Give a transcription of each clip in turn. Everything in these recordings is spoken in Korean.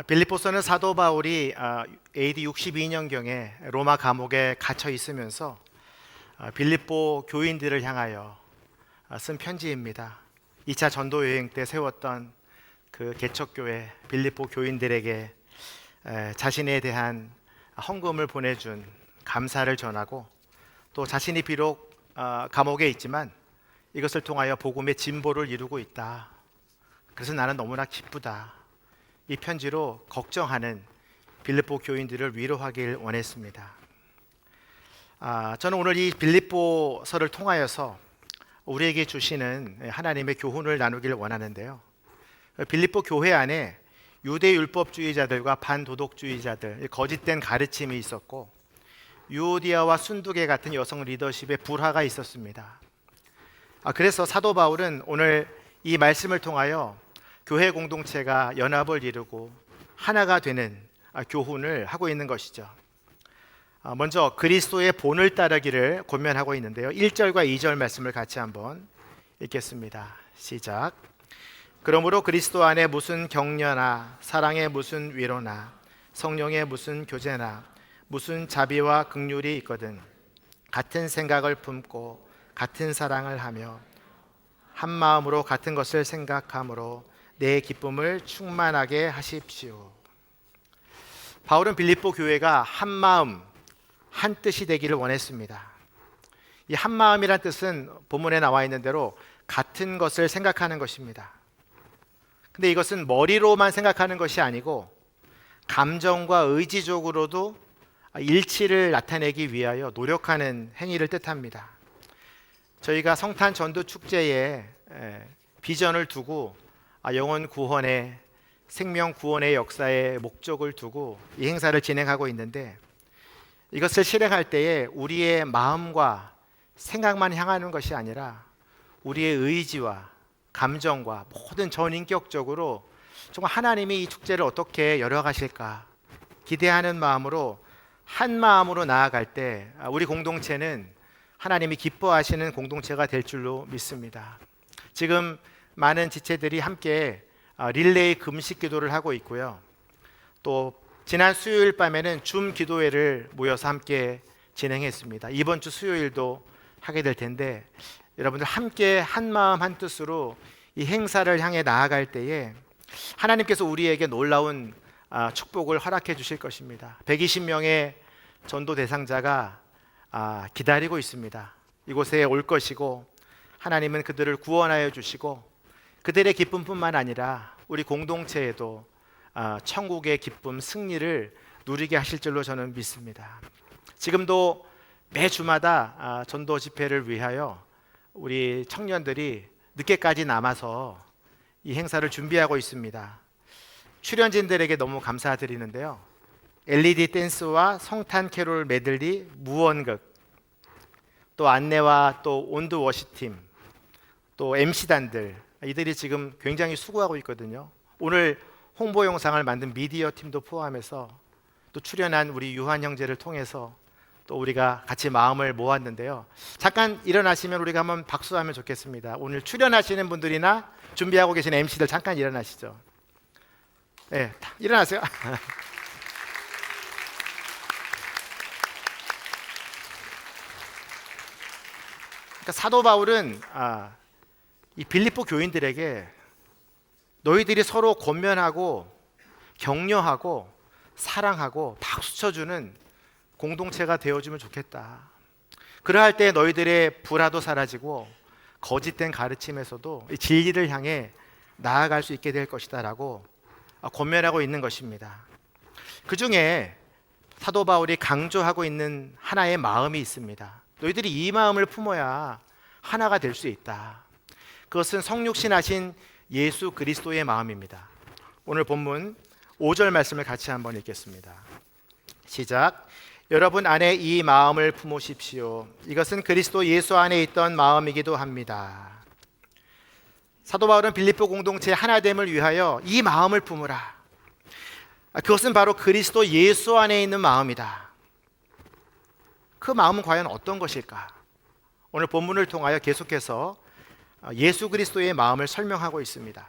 빌립보서는 사도 바울이 AD 62년경에 로마 감옥에 갇혀 있으면서 빌립보 교인들을 향하여 쓴 편지입니다. 2차 전도 여행 때 세웠던 그 개척교회 빌립보 교인들에게 자신에 대한 헌금을 보내준 감사를 전하고, 또 자신이 비록 감옥에 있지만 이것을 통하여 복음의 진보를 이루고 있다, 그래서 나는 너무나 기쁘다, 이 편지로 걱정하는 빌립보 교인들을 위로하길 원했습니다. 저는 오늘 이 빌립보서를 통하여서 우리에게 주시는 하나님의 교훈을 나누길 원하는데요, 빌립보 교회 안에 유대율법주의자들과 반도덕주의자들, 거짓된 가르침이 있었고, 유오디아와 순두계 같은 여성 리더십의 불화가 있었습니다. 그래서 사도 바울은 오늘 이 말씀을 통하여 교회 공동체가 연합을 이루고 하나가 되는 교훈을 하고 있는 것이죠. 먼저 그리스도의 본을 따르기를 권면하고 있는데요, 1절과 2절 말씀을 같이 한번 읽겠습니다. 시작. 그러므로 그리스도 안에 무슨 격려나 사랑의 무슨 위로나 성령의 무슨 교제나 무슨 자비와 긍휼이 있거든 같은 생각을 품고 같은 사랑을 하며 한 마음으로 같은 것을 생각함으로 내 기쁨을 충만하게 하십시오. 바울은 빌립보 교회가 한 마음 한 뜻이 되기를 원했습니다. 이 한 마음이란 뜻은 본문에 나와 있는 대로 같은 것을 생각하는 것입니다. 근데 이것은 머리로만 생각하는 것이 아니고 감정과 의지적으로도 일치를 나타내기 위하여 노력하는 행위를 뜻합니다. 저희가 성탄 전도 축제에 비전을 두고 영혼 구원의, 생명 구원의 역사의 목적을 두고 이 행사를 진행하고 있는데, 이것을 실행할 때에 우리의 마음과 생각만 향하는 것이 아니라 우리의 의지와 감정과 모든 전인격적으로 정말 하나님이 이 축제를 어떻게 열어가실까 기대하는 마음으로 한 마음으로 나아갈 때 우리 공동체는 하나님이 기뻐하시는 공동체가 될 줄로 믿습니다. 지금 많은 지체들이 함께 릴레이 금식 기도를 하고 있고요, 또 지난 수요일 밤에는 줌 기도회를 모여서 함께 진행했습니다. 이번 주 수요일도 하게 될 텐데, 여러분들 함께 한 마음 한 뜻으로 이 행사를 향해 나아갈 때에 하나님께서 우리에게 놀라운 축복을 허락해 주실 것입니다. 120명의 전도 대상자가 기다리고 있습니다. 이곳에 올 것이고, 하나님은 그들을 구원하여 주시고 그들의 기쁨뿐만 아니라 우리 공동체에도 천국의 기쁨, 승리를 누리게 하실 줄로 저는 믿습니다. 지금도 매 주마다 전도 집회를 위하여 우리 청년들이 늦게까지 남아서 이 행사를 준비하고 있습니다. 출연진들에게 너무 감사드리는데요, LED 댄스와 성탄 캐롤 메들리, 무언극, 또 안내와 또 온드 워시팀, 또 MC단들, 이들이 지금 굉장히 수고하고 있거든요. 오늘 홍보 영상을 만든 미디어 팀도 포함해서 또 출연한 우리 유한 형제를 통해서 또 우리가 같이 마음을 모았는데요, 잠깐 일어나시면 우리가 한번 박수하면 좋겠습니다. 오늘 출연하시는 분들이나 준비하고 계신 MC들 잠깐 일어나시죠. 네, 일어나세요. 그러니까 사도 바울은 이 빌립보 교인들에게 너희들이 서로 권면하고 격려하고 사랑하고 박수 쳐주는 공동체가 되어주면 좋겠다. 그러할 때 너희들의 불화도 사라지고 거짓된 가르침에서도 이 진리를 향해 나아갈 수 있게 될 것이다 라고 권면하고 있는 것입니다. 그 중에 사도 바울이 강조하고 있는 하나의 마음이 있습니다. 너희들이 이 마음을 품어야 하나가 될 수 있다. 그것은 성육신하신 예수 그리스도의 마음입니다. 오늘 본문 5절 말씀을 같이 한번 읽겠습니다. 시작. 여러분 안에 이 마음을 품으십시오. 이것은 그리스도 예수 안에 있던 마음이기도 합니다. 사도 바울은 빌립보 공동체의 하나됨을 위하여 이 마음을 품으라. 그것은 바로 그리스도 예수 안에 있는 마음이다. 그 마음은 과연 어떤 것일까? 오늘 본문을 통하여 계속해서 예수 그리스도의 마음을 설명하고 있습니다.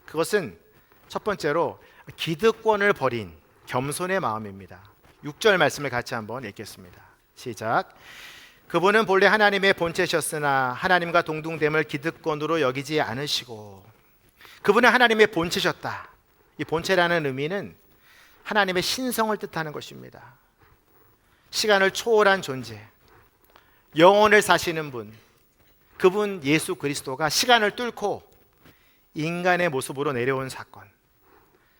그것은 첫 번째로 기득권을 버린 겸손의 마음입니다. 6절 말씀을 같이 한번 읽겠습니다. 시작. 그분은 본래 하나님의 본체셨으나 하나님과 동등됨을 기득권으로 여기지 않으시고. 그분은 하나님의 본체셨다. 이 본체라는 의미는 하나님의 신성을 뜻하는 것입니다. 시간을 초월한 존재, 영원을 사시는 분, 그분 예수 그리스도가 시간을 뚫고 인간의 모습으로 내려온 사건,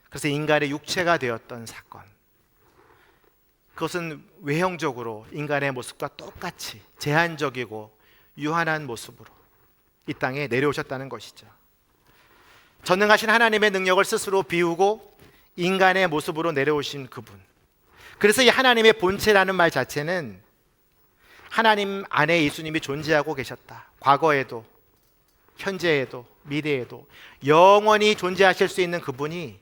그래서 인간의 육체가 되었던 사건, 그것은 외형적으로 인간의 모습과 똑같이 제한적이고 유한한 모습으로 이 땅에 내려오셨다는 것이죠. 전능하신 하나님의 능력을 스스로 비우고 인간의 모습으로 내려오신 그분. 그래서 이 하나님의 본체라는 말 자체는 하나님 안에 예수님이 존재하고 계셨다. 과거에도 현재에도 미래에도 영원히 존재하실 수 있는 그분이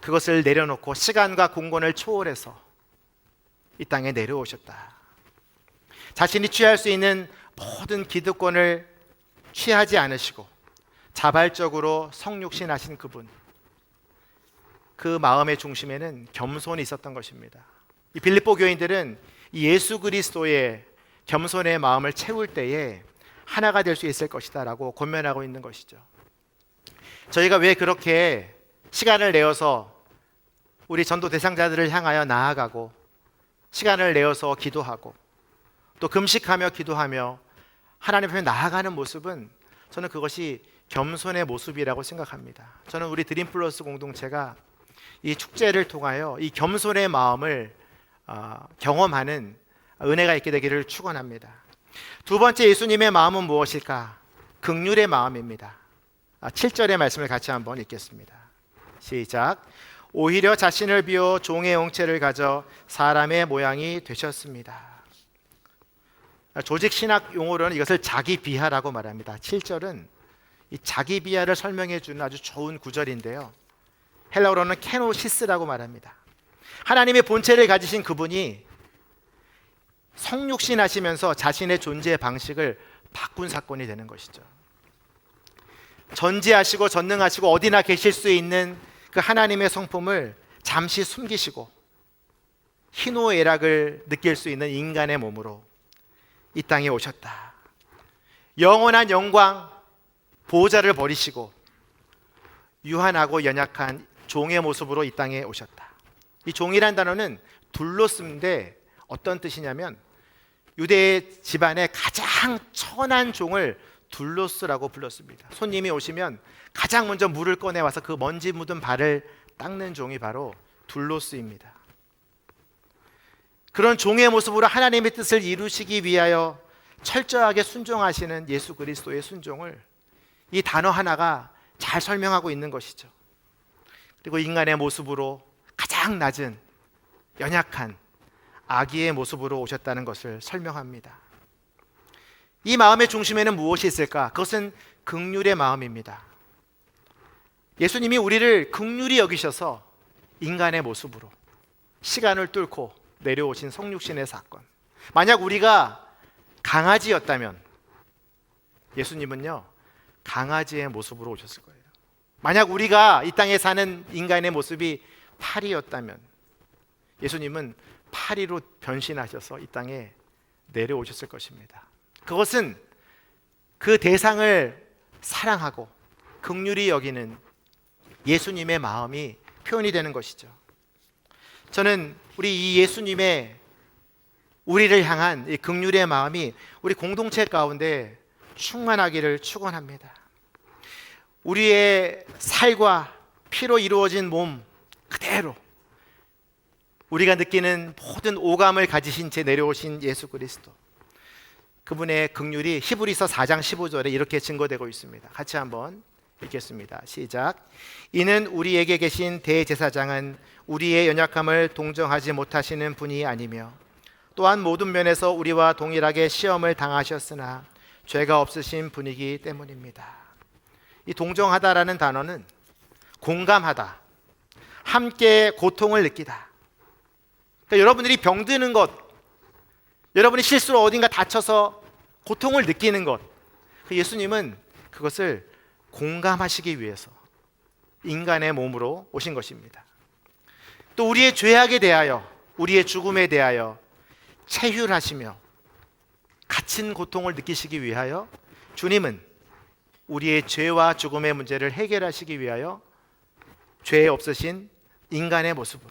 그것을 내려놓고 시간과 공간을 초월해서 이 땅에 내려오셨다. 자신이 취할 수 있는 모든 기득권을 취하지 않으시고 자발적으로 성육신하신 그분, 그 마음의 중심에는 겸손이 있었던 것입니다. 이 빌립보 교인들은 이 예수 그리스도의 겸손의 마음을 채울 때에 하나가 될 수 있을 것이다 라고 권면하고 있는 것이죠. 저희가 왜 그렇게 시간을 내어서 우리 전도 대상자들을 향하여 나아가고 시간을 내어서 기도하고 또 금식하며 기도하며 하나님 앞에 나아가는 모습은 저는 그것이 겸손의 모습이라고 생각합니다. 저는 우리 드림플러스 공동체가 이 축제를 통하여 이 겸손의 마음을 경험하는 은혜가 있게 되기를 축원합니다. 두 번째 예수님의 마음은 무엇일까? 긍휼의 마음입니다. 7절의 말씀을 같이 한번 읽겠습니다. 시작. 오히려 자신을 비워 종의 형체를 가져 사람의 모양이 되셨습니다. 조직 신학 용어로는 이것을 자기 비하라고 말합니다. 7절은 이 자기 비하를 설명해 주는 아주 좋은 구절인데요. 헬라어로는 케노시스라고 말합니다. 하나님의 본체를 가지신 그분이 성육신 하시면서 자신의 존재의 방식을 바꾼 사건이 되는 것이죠. 전지하시고 전능하시고 어디나 계실 수 있는 그 하나님의 성품을 잠시 숨기시고 희노애락을 느낄 수 있는 인간의 몸으로 이 땅에 오셨다. 영원한 영광 보호자를 버리시고 유한하고 연약한 종의 모습으로 이 땅에 오셨다. 이 종이란 단어는 둘로스인데 어떤 뜻이냐면 유대 집안의 가장 천한 종을 둘로스라고 불렀습니다. 손님이 오시면 가장 먼저 물을 꺼내와서 그 먼지 묻은 발을 닦는 종이 바로 둘로스입니다. 그런 종의 모습으로 하나님의 뜻을 이루시기 위하여 철저하게 순종하시는 예수 그리스도의 순종을 이 단어 하나가 잘 설명하고 있는 것이죠. 그리고 인간의 모습으로 가장 낮은 연약한 아기의 모습으로 오셨다는 것을 설명합니다. 이 마음의 중심에는 무엇이 있을까? 그것은 긍휼의 마음입니다. 예수님이 우리를 긍휼히 여기셔서 인간의 모습으로 시간을 뚫고 내려오신 성육신의 사건. 만약 우리가 강아지였다면 예수님은요 강아지의 모습으로 오셨을 거예요. 만약 우리가 이 땅에 사는 인간의 모습이 파리였다면 예수님은 파리로 변신하셔서 이 땅에 내려오셨을 것입니다. 그것은 그 대상을 사랑하고 긍휼히 여기는 예수님의 마음이 표현이 되는 것이죠. 저는 우리 이 예수님의 우리를 향한 이 긍휼의 마음이 우리 공동체 가운데 충만하기를 축원합니다. 우리의 살과 피로 이루어진 몸 그대로 우리가 느끼는 모든 오감을 가지신 채 내려오신 예수 그리스도, 그분의 긍휼이 히브리서 4장 15절에 이렇게 증거되고 있습니다. 같이 한번 읽겠습니다. 시작. 이는 우리에게 계신 대제사장은 우리의 연약함을 동정하지 못하시는 분이 아니며 또한 모든 면에서 우리와 동일하게 시험을 당하셨으나 죄가 없으신 분이기 때문입니다. 이 동정하다라는 단어는 공감하다, 함께 고통을 느끼다. 그러니까 여러분들이 병드는 것, 여러분이 실수로 어딘가 다쳐서 고통을 느끼는 것, 예수님은 그것을 공감하시기 위해서 인간의 몸으로 오신 것입니다. 또 우리의 죄악에 대하여, 우리의 죽음에 대하여 체휼하시며 갇힌 고통을 느끼시기 위하여 주님은 우리의 죄와 죽음의 문제를 해결하시기 위하여 죄 없으신 인간의 모습으로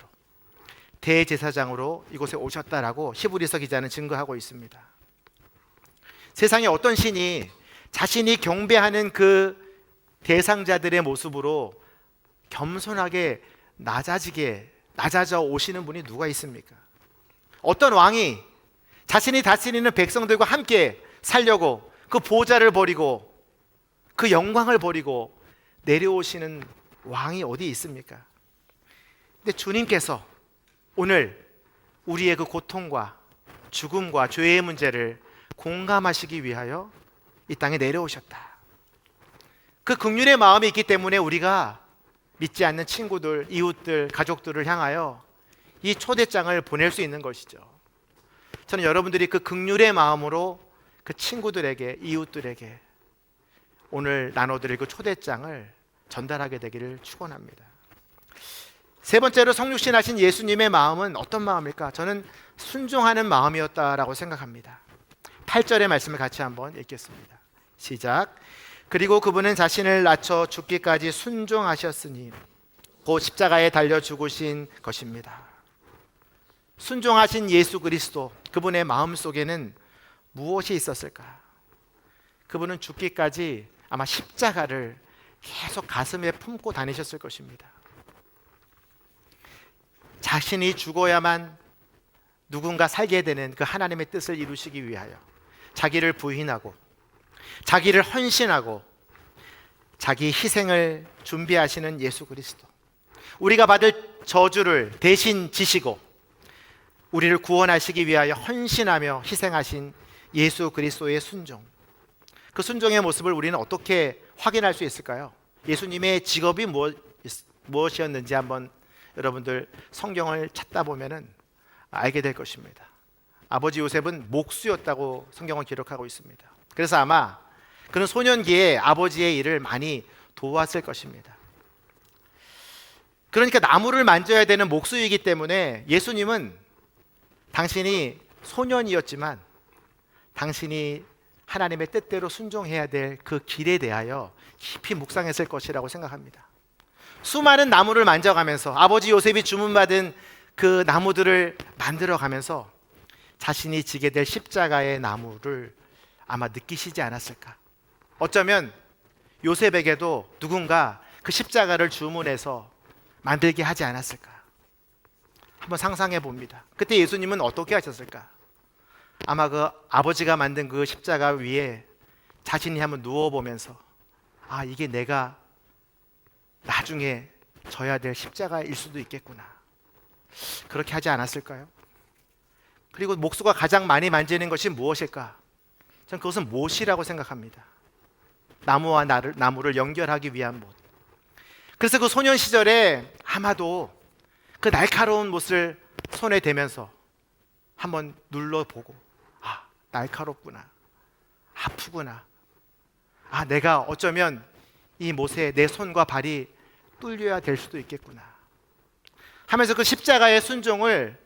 대제사장으로 이곳에 오셨다라고 히브리서 기자는 증거하고 있습니다. 세상에 어떤 신이 자신이 경배하는 그 대상자들의 모습으로 겸손하게 낮아져 오시는 분이 누가 있습니까? 어떤 왕이 자신이 다스리는 백성들과 함께 살려고 그 보좌를 버리고 그 영광을 버리고 내려오시는 왕이 어디 있습니까? 근데 주님께서 오늘 우리의 그 고통과 죽음과 죄의 문제를 공감하시기 위하여 이 땅에 내려오셨다. 그 긍휼의 마음이 있기 때문에 우리가 믿지 않는 친구들, 이웃들, 가족들을 향하여 이 초대장을 보낼 수 있는 것이죠. 저는 여러분들이 그 긍휼의 마음으로 그 친구들에게, 이웃들에게 오늘 나눠드릴 그 초대장을 전달하게 되기를 축원합니다. 세 번째로 성육신하신 예수님의 마음은 어떤 마음일까? 저는 순종하는 마음이었다라고 생각합니다. 8절의 말씀을 같이 한번 읽겠습니다. 시작. 그리고 그분은 자신을 낮춰 죽기까지 순종하셨으니 곧 십자가에 달려 죽으신 것입니다. 순종하신 예수 그리스도, 그분의 마음속에는 무엇이 있었을까? 그분은 죽기까지 아마 십자가를 계속 가슴에 품고 다니셨을 것입니다. 자신이 죽어야만 누군가 살게 되는 그 하나님의 뜻을 이루시기 위하여 자기를 부인하고 자기를 헌신하고 자기 희생을 준비하시는 예수 그리스도, 우리가 받을 저주를 대신 지시고 우리를 구원하시기 위하여 헌신하며 희생하신 예수 그리스도의 순종, 그 순종의 모습을 우리는 어떻게 확인할 수 있을까요? 예수님의 직업이 무엇이었는지 한번 여러분들 성경을 찾다 보면은 알게 될 것입니다. 아버지 요셉은 목수였다고 성경은 기록하고 있습니다. 그래서 아마 그는 소년기에 아버지의 일을 많이 도왔을 것입니다. 그러니까 나무를 만져야 되는 목수이기 때문에 예수님은 당신이 소년이었지만 당신이 하나님의 뜻대로 순종해야 될 그 길에 대하여 깊이 묵상했을 것이라고 생각합니다. 수많은 나무를 만져가면서 아버지 요셉이 주문받은 그 나무들을 만들어가면서 자신이 지게 될 십자가의 나무를 아마 느끼시지 않았을까? 어쩌면 요셉에게도 누군가 그 십자가를 주문해서 만들게 하지 않았을까? 한번 상상해 봅니다. 그때 예수님은 어떻게 하셨을까? 아마 그 아버지가 만든 그 십자가 위에 자신이 한번 누워보면서 아, 이게 내가 나중에 져야 될 십자가일 수도 있겠구나, 그렇게 하지 않았을까요? 그리고 목수가 가장 많이 만지는 것이 무엇일까? 저는 그것은 못이라고 생각합니다. 나무와 나무를 연결하기 위한 못. 그래서 그 소년 시절에 아마도 그 날카로운 못을 손에 대면서 한번 눌러보고 아, 날카롭구나, 아프구나, 아, 내가 어쩌면 이 못에 내 손과 발이 뚫려야 될 수도 있겠구나 하면서 그 십자가의 순종을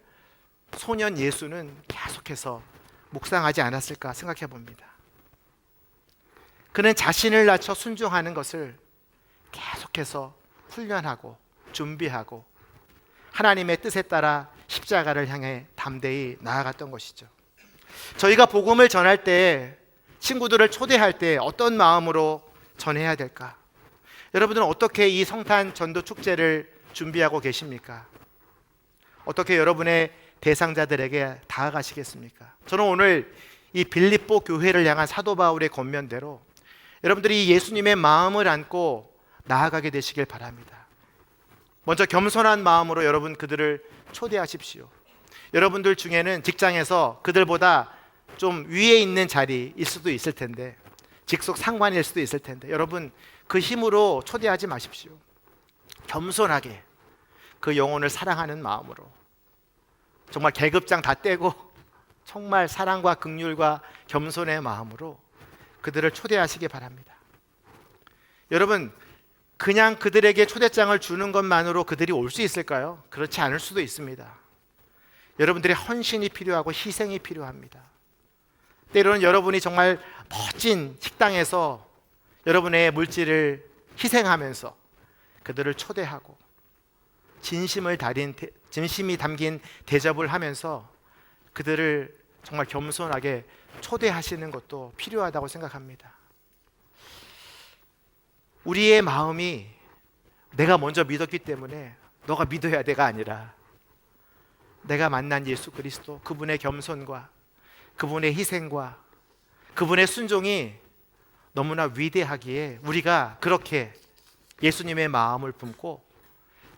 소년 예수는 계속해서 묵상하지 않았을까 생각해 봅니다. 그는 자신을 낮춰 순종하는 것을 계속해서 훈련하고 준비하고 하나님의 뜻에 따라 십자가를 향해 담대히 나아갔던 것이죠. 저희가 복음을 전할 때, 친구들을 초대할 때 어떤 마음으로 전해야 될까? 여러분들은 어떻게 이 성탄 전도 축제를 준비하고 계십니까? 어떻게 여러분의 대상자들에게 다가가시겠습니까? 저는 오늘 이 빌립보 교회를 향한 사도 바울의 권면대로 여러분들이 예수님의 마음을 안고 나아가게 되시길 바랍니다. 먼저 겸손한 마음으로 여러분 그들을 초대하십시오. 여러분들 중에는 직장에서 그들보다 좀 위에 있는 자리일 수도 있을 텐데, 직속 상관일 수도 있을 텐데, 여러분 그 힘으로 초대하지 마십시오. 겸손하게 그 영혼을 사랑하는 마음으로, 정말 계급장 다 떼고 정말 사랑과 긍휼과 겸손의 마음으로 그들을 초대하시기 바랍니다. 여러분, 그냥 그들에게 초대장을 주는 것만으로 그들이 올 수 있을까요? 그렇지 않을 수도 있습니다. 여러분들의 헌신이 필요하고 희생이 필요합니다. 때로는 여러분이 정말 멋진 식당에서 여러분의 물질을 희생하면서 그들을 초대하고 진심이 담긴 대접을 하면서 그들을 정말 겸손하게 초대하시는 것도 필요하다고 생각합니다. 우리의 마음이 내가 먼저 믿었기 때문에 너가 믿어야 돼가 아니라 내가 만난 예수 그리스도, 그분의 겸손과 그분의 희생과 그분의 순종이 너무나 위대하기에 우리가 그렇게 예수님의 마음을 품고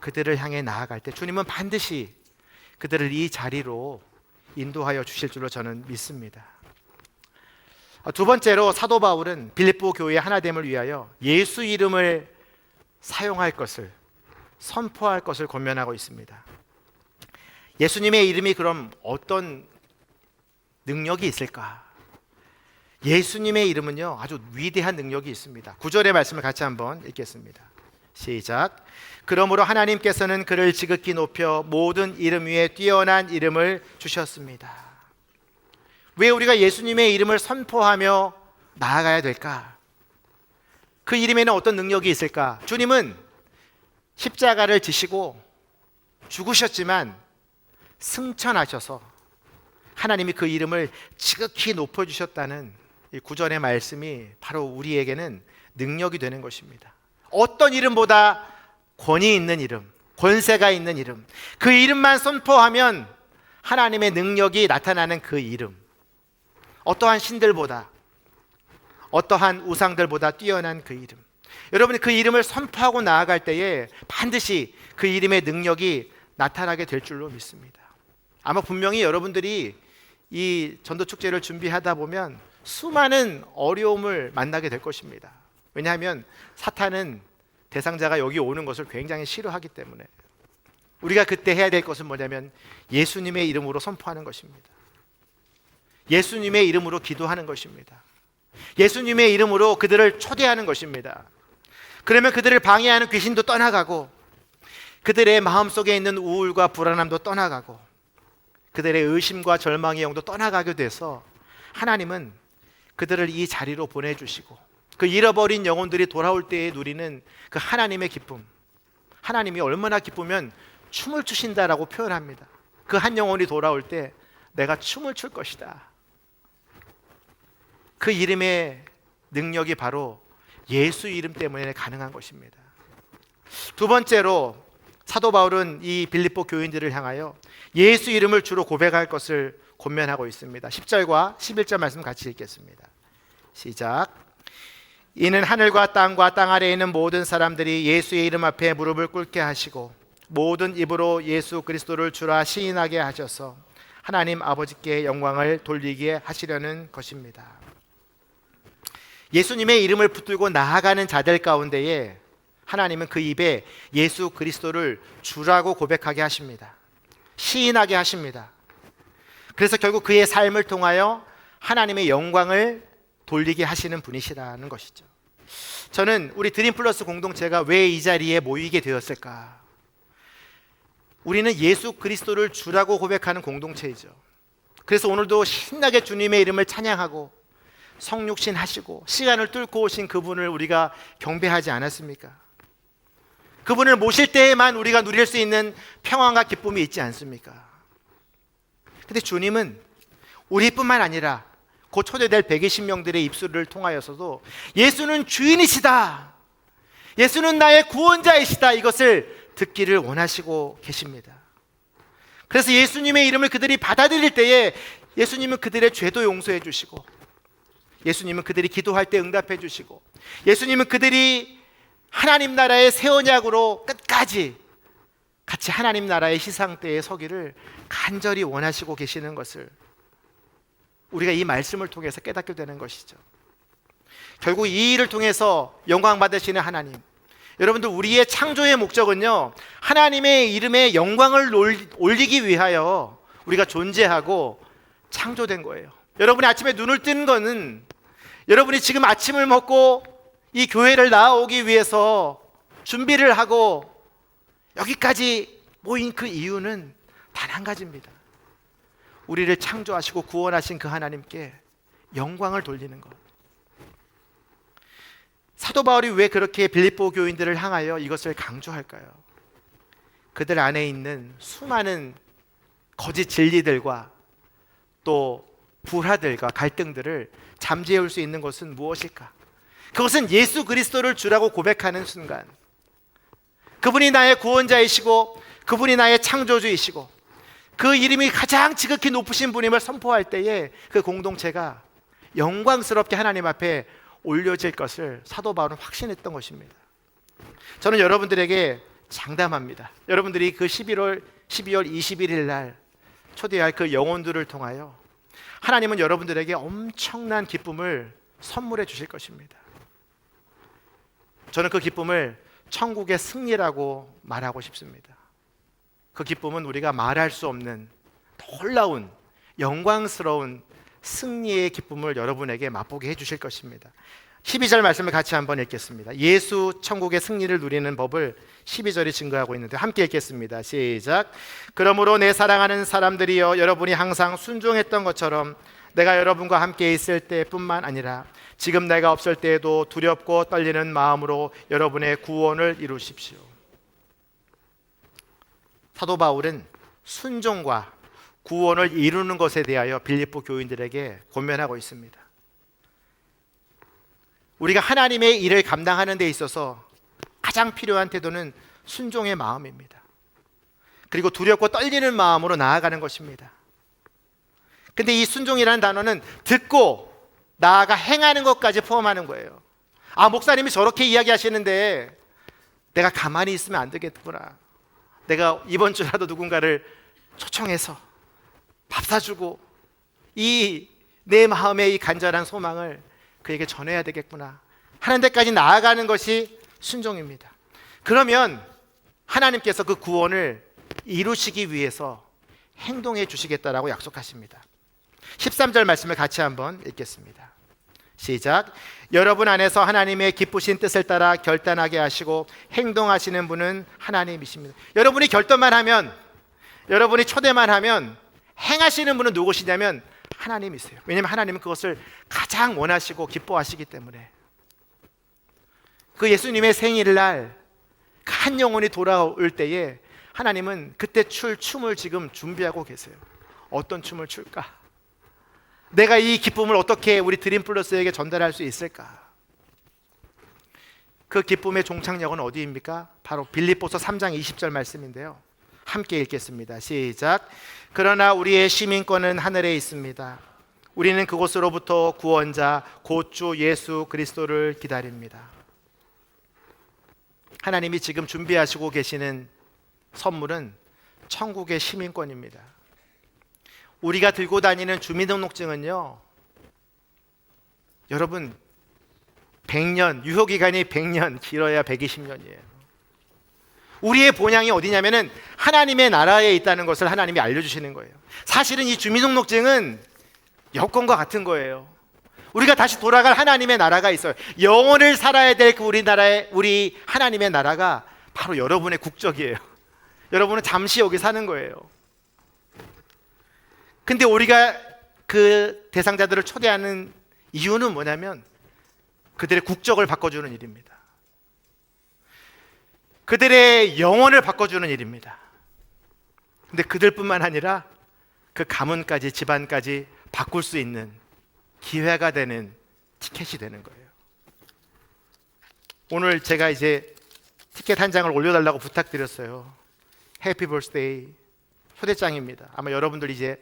그들을 향해 나아갈 때 주님은 반드시 그들을 이 자리로 인도하여 주실 줄로 저는 믿습니다. 두 번째로 사도 바울은 빌립보 교회의 하나됨을 위하여 예수 이름을 사용할 것을, 선포할 것을 권면하고 있습니다. 예수님의 이름이 그럼 어떤 능력이 있을까? 예수님의 이름은요, 아주 위대한 능력이 있습니다. 9절의 말씀을 같이 한번 읽겠습니다. 시작. 그러므로 하나님께서는 그를 지극히 높여 모든 이름 위에 뛰어난 이름을 주셨습니다. 왜 우리가 예수님의 이름을 선포하며 나아가야 될까? 그 이름에는 어떤 능력이 있을까? 주님은 십자가를 지시고 죽으셨지만 승천하셔서 하나님이 그 이름을 지극히 높여주셨다는 이 구절의 말씀이 바로 우리에게는 능력이 되는 것입니다. 어떤 이름보다 권위 있는 이름, 권세가 있는 이름, 그 이름만 선포하면 하나님의 능력이 나타나는 그 이름, 어떠한 신들보다, 어떠한 우상들보다 뛰어난 그 이름, 여러분이 그 이름을 선포하고 나아갈 때에 반드시 그 이름의 능력이 나타나게 될 줄로 믿습니다. 아마 분명히 여러분들이 이 전도축제를 준비하다 보면 수많은 어려움을 만나게 될 것입니다. 왜냐하면 사탄은 대상자가 여기 오는 것을 굉장히 싫어하기 때문에 우리가 그때 해야 될 것은 뭐냐면 예수님의 이름으로 선포하는 것입니다. 예수님의 이름으로 기도하는 것입니다. 예수님의 이름으로 그들을 초대하는 것입니다. 그러면 그들을 방해하는 귀신도 떠나가고 그들의 마음속에 있는 우울과 불안함도 떠나가고 그들의 의심과 절망의 영도 떠나가게 돼서 하나님은 그들을 이 자리로 보내주시고 그 잃어버린 영혼들이 돌아올 때에 누리는 그 하나님의 기쁨, 하나님이 얼마나 기쁘면 춤을 추신다라고 표현합니다. 그 한 영혼이 돌아올 때 내가 춤을 출 것이다. 그 이름의 능력이 바로 예수 이름 때문에 가능한 것입니다. 두 번째로 사도 바울은 이 빌립보 교인들을 향하여 예수 이름을 주로 고백할 것을 권면하고 있습니다. 10절과 11절 말씀 같이 읽겠습니다. 시작. 이는 하늘과 땅과 땅 아래에 있는 모든 사람들이 예수의 이름 앞에 무릎을 꿇게 하시고 모든 입으로 예수 그리스도를 주라 시인하게 하셔서 하나님 아버지께 영광을 돌리게 하시려는 것입니다. 예수님의 이름을 붙들고 나아가는 자들 가운데에 하나님은 그 입에 예수 그리스도를 주라고 고백하게 하십니다. 시인하게 하십니다. 그래서 결국 그의 삶을 통하여 하나님의 영광을 돌리게 하시는 분이시라는 것이죠. 저는 우리 드림플러스 공동체가 왜 이 자리에 모이게 되었을까? 우리는 예수 그리스도를 주라고 고백하는 공동체이죠. 그래서 오늘도 신나게 주님의 이름을 찬양하고 성육신 하시고 시간을 뚫고 오신 그분을 우리가 경배하지 않았습니까? 그분을 모실 때에만 우리가 누릴 수 있는 평안과 기쁨이 있지 않습니까? 근데 주님은 우리뿐만 아니라 곧 초대될 120명들의 입술을 통하여서도 예수는 주인이시다, 예수는 나의 구원자이시다, 이것을 듣기를 원하시고 계십니다. 그래서 예수님의 이름을 그들이 받아들일 때에 예수님은 그들의 죄도 용서해 주시고, 예수님은 그들이 기도할 때 응답해 주시고, 예수님은 그들이 하나님 나라의 새 언약으로 끝까지 같이 하나님 나라의 시상대에 서기를 간절히 원하시고 계시는 것을 우리가 이 말씀을 통해서 깨닫게 되는 것이죠. 결국 이 일을 통해서 영광 받으시는 하나님, 여러분들 우리의 창조의 목적은요, 하나님의 이름에 영광을 올리기 위하여 우리가 존재하고 창조된 거예요. 여러분이 아침에 눈을 뜨는 거는 여러분이 지금 아침을 먹고 이 교회를 나오기 위해서 준비를 하고 여기까지 모인 그 이유는 단 한 가지입니다. 우리를 창조하시고 구원하신 그 하나님께 영광을 돌리는 것. 사도 바울이 왜 그렇게 빌립보 교인들을 향하여 이것을 강조할까요? 그들 안에 있는 수많은 거짓 진리들과 또 불화들과 갈등들을 잠재울 수 있는 것은 무엇일까? 그것은 예수 그리스도를 주라고 고백하는 순간, 그분이 나의 구원자이시고 그분이 나의 창조주이시고 그 이름이 가장 지극히 높으신 분임을 선포할 때에 그 공동체가 영광스럽게 하나님 앞에 올려질 것을 사도 바울은 확신했던 것입니다. 저는 여러분들에게 장담합니다. 여러분들이 그 12월 21일 날 초대할 그 영혼들을 통하여 하나님은 여러분들에게 엄청난 기쁨을 선물해 주실 것입니다. 저는 그 기쁨을 천국의 승리라고 말하고 싶습니다. 그 기쁨은 우리가 말할 수 없는 놀라운 영광스러운 승리의 기쁨을 여러분에게 맛보게 해주실 것입니다. 12절 말씀을 같이 한번 읽겠습니다. 예수 천국의 승리를 누리는 법을 12절이 증거하고 있는데 함께 읽겠습니다. 시작. 그러므로 내 사랑하는 사람들이여, 여러분이 항상 순종했던 것처럼 내가 여러분과 함께 있을 때뿐만 아니라 지금 내가 없을 때에도 두렵고 떨리는 마음으로 여러분의 구원을 이루십시오. 사도 바울은 순종과 구원을 이루는 것에 대하여 빌립보 교인들에게 권면하고 있습니다. 우리가 하나님의 일을 감당하는 데 있어서 가장 필요한 태도는 순종의 마음입니다. 그리고 두렵고 떨리는 마음으로 나아가는 것입니다. 근데 이 순종이라는 단어는 듣고 나아가 행하는 것까지 포함하는 거예요. 아, 목사님이 저렇게 이야기하시는데 내가 가만히 있으면 안 되겠구나. 내가 이번 주라도 누군가를 초청해서 밥 사주고 이 내 마음의 이 간절한 소망을 그에게 전해야 되겠구나 하는 데까지 나아가는 것이 순종입니다. 그러면 하나님께서 그 구원을 이루시기 위해서 행동해 주시겠다라고 약속하십니다. 13절 말씀을 같이 한번 읽겠습니다. 시작. 여러분 안에서 하나님의 기쁘신 뜻을 따라 결단하게 하시고 행동하시는 분은 하나님이십니다. 여러분이 결단만 하면, 여러분이 초대만 하면 행하시는 분은 누구시냐면 하나님이세요. 왜냐하면 하나님은 그것을 가장 원하시고 기뻐하시기 때문에. 그 예수님의 생일날 한 영혼이 돌아올 때에 하나님은 그때 출 춤을 지금 준비하고 계세요. 어떤 춤을 출까? 내가 이 기쁨을 어떻게 우리 드림플러스에게 전달할 수 있을까? 그 기쁨의 종착역은 어디입니까? 바로 빌립보서 3장 20절 말씀인데요. 함께 읽겠습니다. 시작. 그러나 우리의 시민권은 하늘에 있습니다. 우리는 그곳으로부터 구원자 곧 주 예수 그리스도를 기다립니다. 하나님이 지금 준비하시고 계시는 선물은 천국의 시민권입니다. 우리가 들고 다니는 주민등록증은요, 여러분 100년, 유효기간이 100년, 길어야 120년이에요. 우리의 본향이 어디냐면은 하나님의 나라에 있다는 것을 하나님이 알려주시는 거예요. 사실은 이 주민등록증은 여권과 같은 거예요. 우리가 다시 돌아갈 하나님의 나라가 있어요. 영원을 살아야 될 그 우리 하나님의 나라가 바로 여러분의 국적이에요. 여러분은 잠시 여기 사는 거예요. 근데 우리가 그 대상자들을 초대하는 이유는 뭐냐면 그들의 국적을 바꿔주는 일입니다. 그들의 영혼을 바꿔주는 일입니다. 근데 그들뿐만 아니라 그 가문까지 집안까지 바꿀 수 있는 기회가 되는 티켓이 되는 거예요. 오늘 제가 이제 티켓 한 장을 올려달라고 부탁드렸어요. 해피 벌스데이 초대장입니다. 아마 여러분들 이제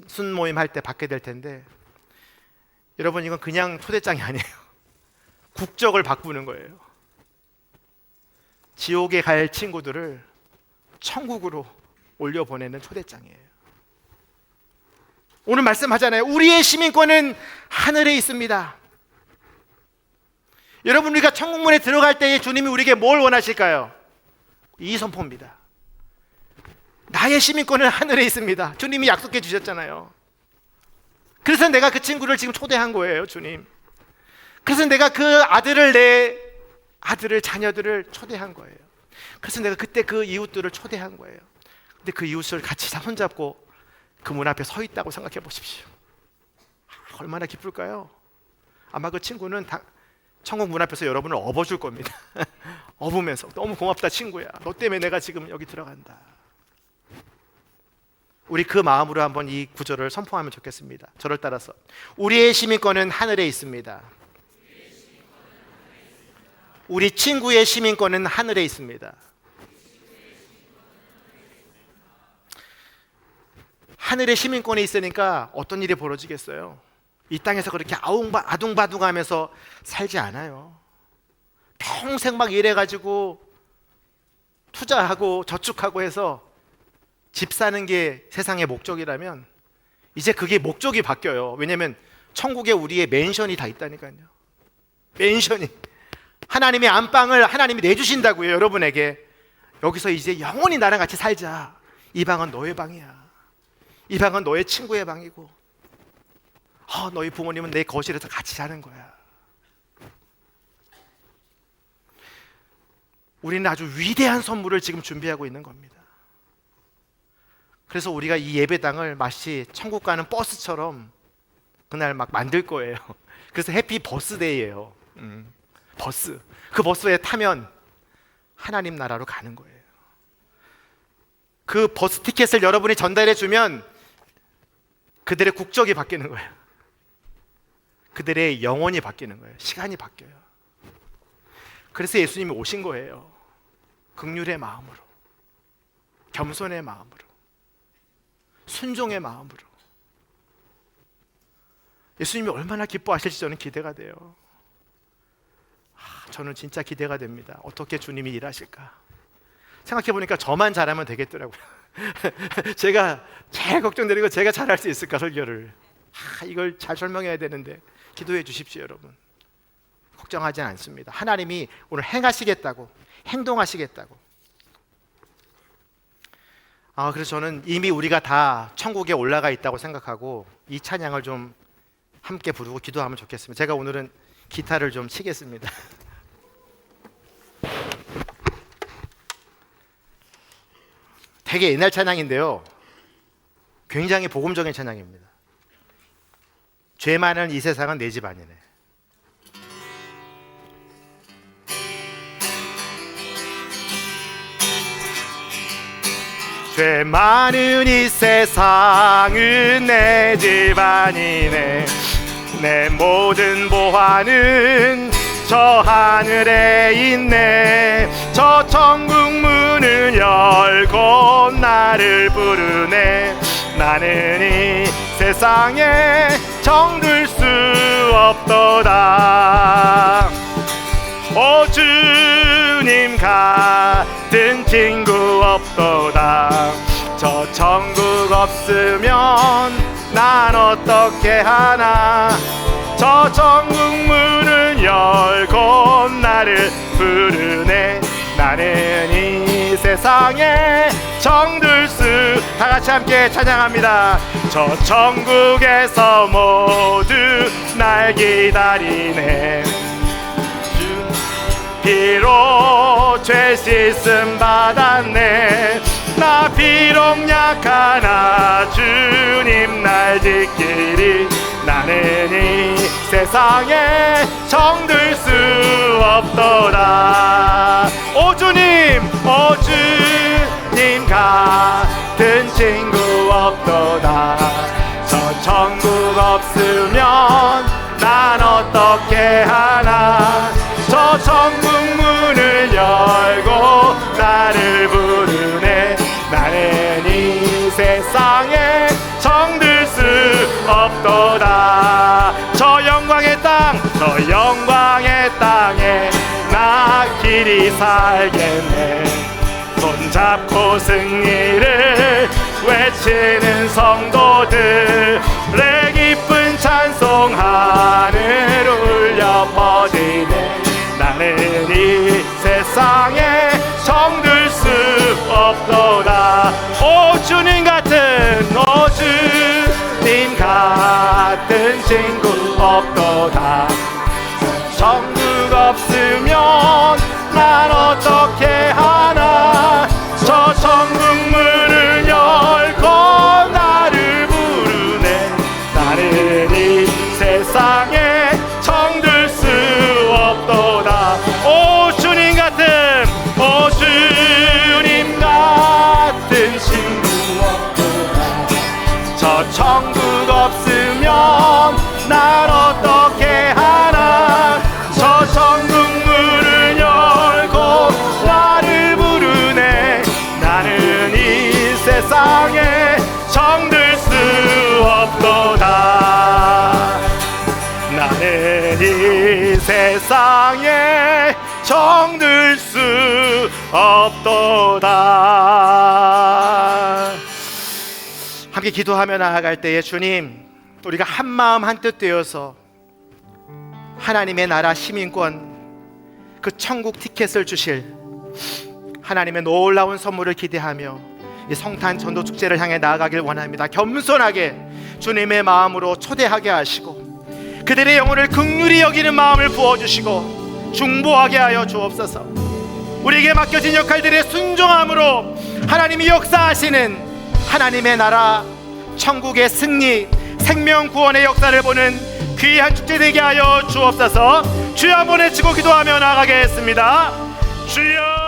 순모임 할 때 받게 될 텐데, 여러분 이건 그냥 초대장이 아니에요. 국적을 바꾸는 거예요. 지옥에 갈 친구들을 천국으로 올려보내는 초대장이에요. 오늘 말씀하잖아요. 우리의 시민권은 하늘에 있습니다. 여러분, 우리가 천국문에 들어갈 때에 주님이 우리에게 뭘 원하실까요? 이 선포입니다. 나의 시민권은 하늘에 있습니다. 주님이 약속해 주셨잖아요. 그래서 내가 그 친구를 지금 초대한 거예요, 주님. 그래서 내가 그 아들을 내 아들을, 자녀들을 초대한 거예요. 그래서 내가 그때 그 이웃들을 초대한 거예요. 근데 그 이웃을 같이 손잡고 그 문 앞에 서 있다고 생각해 보십시오. 얼마나 기쁠까요? 아마 그 친구는 천국 문 앞에서 여러분을 업어줄 겁니다. 업으면서 너무 고맙다 친구야, 너 때문에 내가 지금 여기 들어간다. 우리 그 마음으로 한번 이 구절을 선포하면 좋겠습니다. 저를 따라서 우리의 시민권은 하늘에 있습니다. 우리 친구의 시민권은 하늘에 있습니다. 하늘의 시민권이 있으니까 어떤 일이 벌어지겠어요? 이 땅에서 그렇게 아둥바둥하면서 살지 않아요. 평생 막 일해가지고 투자하고 저축하고 해서 집 사는 게 세상의 목적이라면 이제 그게 목적이 바뀌어요. 왜냐하면 천국에 우리의 맨션이 다 있다니까요. 맨션이, 하나님의 안방을 하나님이 내주신다고요. 여러분에게 여기서 이제 영원히 나랑 같이 살자. 이 방은 너의 방이야. 이 방은 너의 친구의 방이고, 너희 부모님은 내 거실에서 같이 자는 거야. 우리는 아주 위대한 선물을 지금 준비하고 있는 겁니다. 그래서 우리가 이 예배당을 마치 천국 가는 버스처럼 그날 막 만들 거예요. 그래서 해피 버스데이예요. 버스. 그 버스에 타면 하나님 나라로 가는 거예요. 그 버스 티켓을 여러분이 전달해 주면 그들의 국적이 바뀌는 거예요. 그들의 영혼이 바뀌는 거예요. 시간이 바뀌어요. 그래서 예수님이 오신 거예요. 긍휼의 마음으로, 겸손의 마음으로, 순종의 마음으로. 예수님이 얼마나 기뻐하실지 저는 기대가 돼요. 저는 진짜 기대가 됩니다. 어떻게 주님이 일하실까? 생각해보니까 저만 잘하면 되겠더라고요. 제가 제일 걱정되는 건 제가 잘할 수 있을까, 설교를. 이걸 잘 설명해야 되는데 기도해 주십시오. 여러분, 걱정하지 않습니다. 하나님이 오늘 행하시겠다고, 행동하시겠다고. 그래서 저는 이미 우리가 다 천국에 올라가 있다고 생각하고 이 찬양을 좀 함께 부르고 기도하면 좋겠습니다. 제가 오늘은 기타를 좀 치겠습니다. 되게 옛날 찬양인데요, 굉장히 복음적인 찬양입니다. 죄 많은 이 세상은 내 집 아니네. 죄 많은 이 세상은 내 집 아니네. 내 모든 보화는 저 하늘에 있네. 저 천국 문을 열고 나를 부르네. 나는 이 세상에 정들 수 없도다. 오 주님 같은 친구 없도다. 저 천국 없으면 난 어떻게 하나. 저 천국 문을 열고 나를 부르네. 나는 이 세상에 정들 수. 다 같이 함께 찬양합니다. 저 천국에서 모두 날 기다리네. 비록 죄 씻음 받았네. 나 비록 약하나 주님 날 지키리. 나는 이 세상에 정들 수 없도다. 오 주님, 오 주님 같은 친구 없도다. 저 천국 없으면 난 어떻게 하나. 저 천국 문을 열고 나를 부르네. 나는 이 세상에 정들 수 없도다. 저 영광의 땅, 저 영광의 땅에 나 길이 살겠네. 손잡고 승리를 외치는 성도들, 내 기쁜 찬송 하늘 울려 퍼지네. 나는 이 세상에 정들 수 없도다. 오 주님 같은, 오 주님 같은 친구 없도다. 천국 없으면 난 어떻게 하나. 저 천국 문을 열고 나를 부르네. 나는 이 세상에 정들 수 없도다. 오 주님 같은, 오 주님 같은 친구 없도다. 저 천국 없으면 날 어떻게 하나. 저 천국 문을 열고 나를 부르네. 나는 이 세상에 정들 수 없도다. 나는 이 세상에 정들 수 없도다. 함께 기도하며 나아갈 때에 주님, 우리가 한 마음 한 뜻 되어서 하나님의 나라 시민권, 그 천국 티켓을 주실 하나님의 놀라운 선물을 기대하며 이 성탄 전도 축제를 향해 나아가길 원합니다. 겸손하게 주님의 마음으로 초대하게 하시고 그들의 영혼을 긍휼히 여기는 마음을 부어주시고 중보하게 하여 주옵소서. 우리에게 맡겨진 역할들의 순종함으로 하나님이 역사하시는 하나님의 나라 천국의 승리, 생명 구원의 역사를 보는 귀한 축제 되게 하여 주옵소서. 주여 한번 외치고 기도하며 나아가겠습니다. 주여.